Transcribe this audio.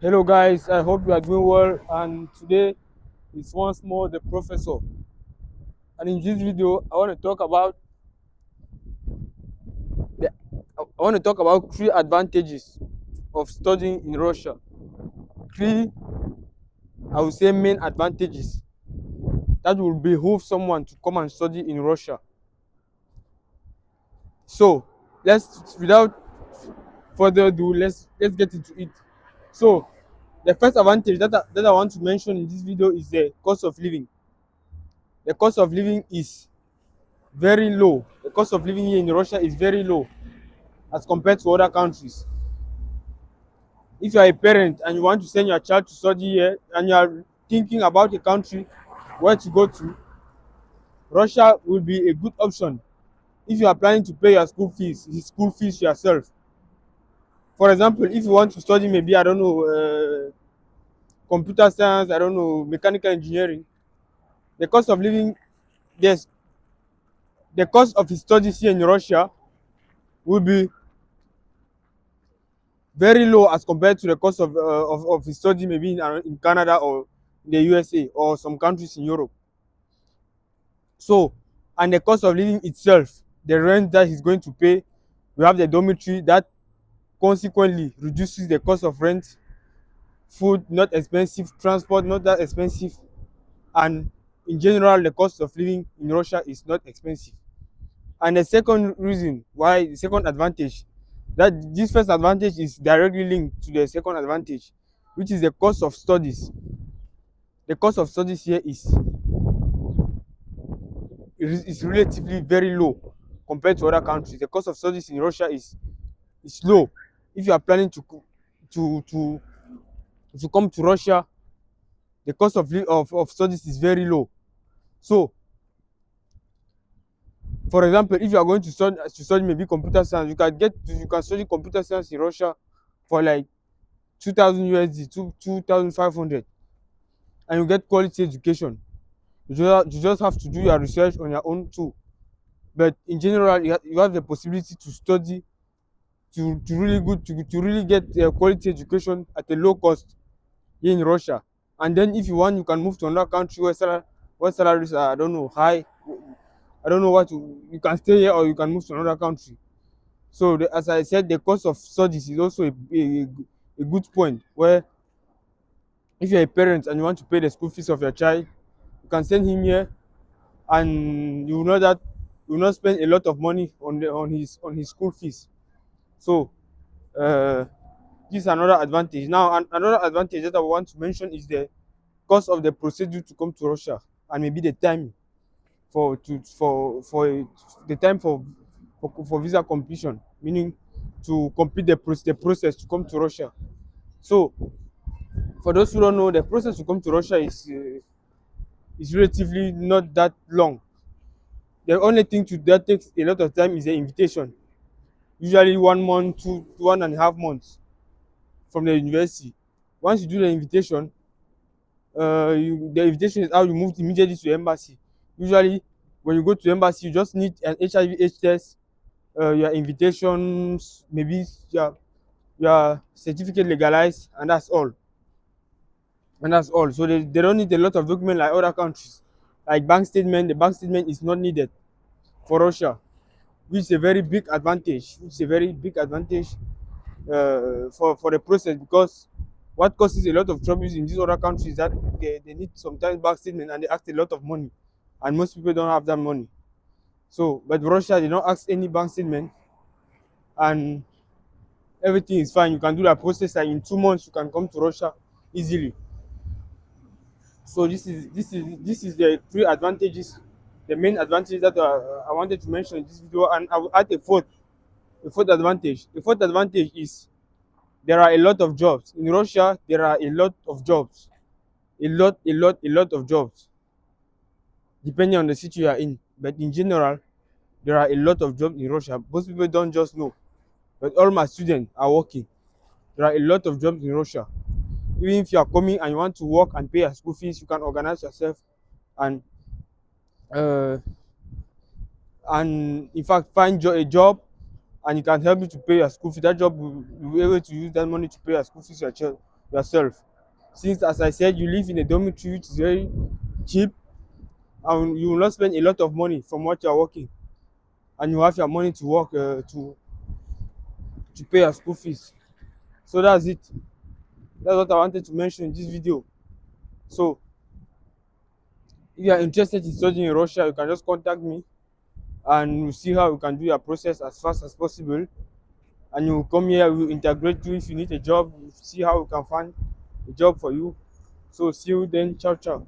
Hello guys, I hope you are doing well, and today is once more the professor. And in this video I want to talk about three advantages of studying in Russia. Three, I would say, main advantages that will behoove someone to come and study in Russia. So let's without further ado, let's get into it. So the first advantage that I want to mention in this video is the cost of living. The cost of living is very low. The cost of living here in Russia is very low as compared to other countries. If you are a parent and you want to send your child to study here and you are thinking about a country where to go to, Russia will be a good option if you are planning to pay your school fees yourself. For example, if you want to study maybe, I don't know, computer science, I don't know, mechanical engineering, the cost of living, yes, the cost of his studies here in Russia will be very low as compared to the cost of his study maybe in Canada or the USA or some countries in Europe. So, and the cost of living itself, the rent that he's going to pay, we have the dormitory that consequently reduces the cost of rent, food not expensive, transport not that expensive, and in general the cost of living in Russia is not expensive. And the second reason why, the second advantage, that this first advantage is directly linked to the second advantage, which is the cost of studies. The cost of studies here is relatively very low compared to other countries. The cost of studies in Russia is low. If you are planning to to to come to Russia, the cost of studies is very low. So, for example, if you are going to study maybe computer science, you can study computer science in Russia for like 2,000 USD, 2,500, and you get quality education. You just have to do your research on your own too. But in general, you have the possibility to study to really get quality education at a low cost here in Russia. And then if you want, you can move to another country where salaries are, I don't know, high. I don't know you can stay here or you can move to another country. So as I said, the cost of studies is also a good point where if you're a parent and you want to pay the school fees of your child, you can send him here, and you know that you will not spend a lot of money on his school fees. So uh, this is another advantage. Now, another advantage that I want to mention is the cost of the procedure to come to Russia, and maybe the time for the time for visa completion, meaning to complete the process to come to Russia. So, for those who don't know, the process to come to Russia is relatively not that long. The only thing that takes a lot of time is the invitation. Usually 1 month to 1.5 months from the university. Once you do the invitation, the invitation is how you move immediately to the embassy. Usually, when you go to the embassy, you just need an HIV/AIDS test, your invitations, maybe your certificate legalized, and that's all. And that's all. So they don't need a lot of document like other countries. Like bank statement, the bank statement is not needed for Russia, which is a very big advantage. Which is a very big advantage for the process, because what causes a lot of troubles in these other countries is that they need sometimes back statement and they ask a lot of money, and most people don't have that money. So, but Russia, they don't ask any bank statement, and everything is fine. You can do that process, and in 2 months you can come to Russia easily. So this is the three advantages, the main advantages that I wanted to mention in this video, and I will add a fourth advantage. The fourth advantage is there are a lot of jobs in Russia. There are a lot of jobs, a lot of jobs, depending on the city you are in. But in general, there are a lot of jobs in Russia. Most people don't just know, but all my students are working. There are a lot of jobs in Russia. Even if you are coming and you want to work and pay your school fees, you can organize yourself and uh, in fact find a job, and it can help you to pay your school fee. That job will be able to use that money to pay your school fees yourself. Since, as I said, you live in a dormitory which is very cheap, and you will not spend a lot of money from what you are working, and you have your money to work to pay your school fees. So that's it. That's what I wanted to mention in this video. So if you are interested in studying in Russia, you can just contact me, and we'll see how we can do your process as fast as possible. And you come here, we'll integrate you. If you need a job, we'll see how we can find a job for you. So see you then. Ciao, ciao.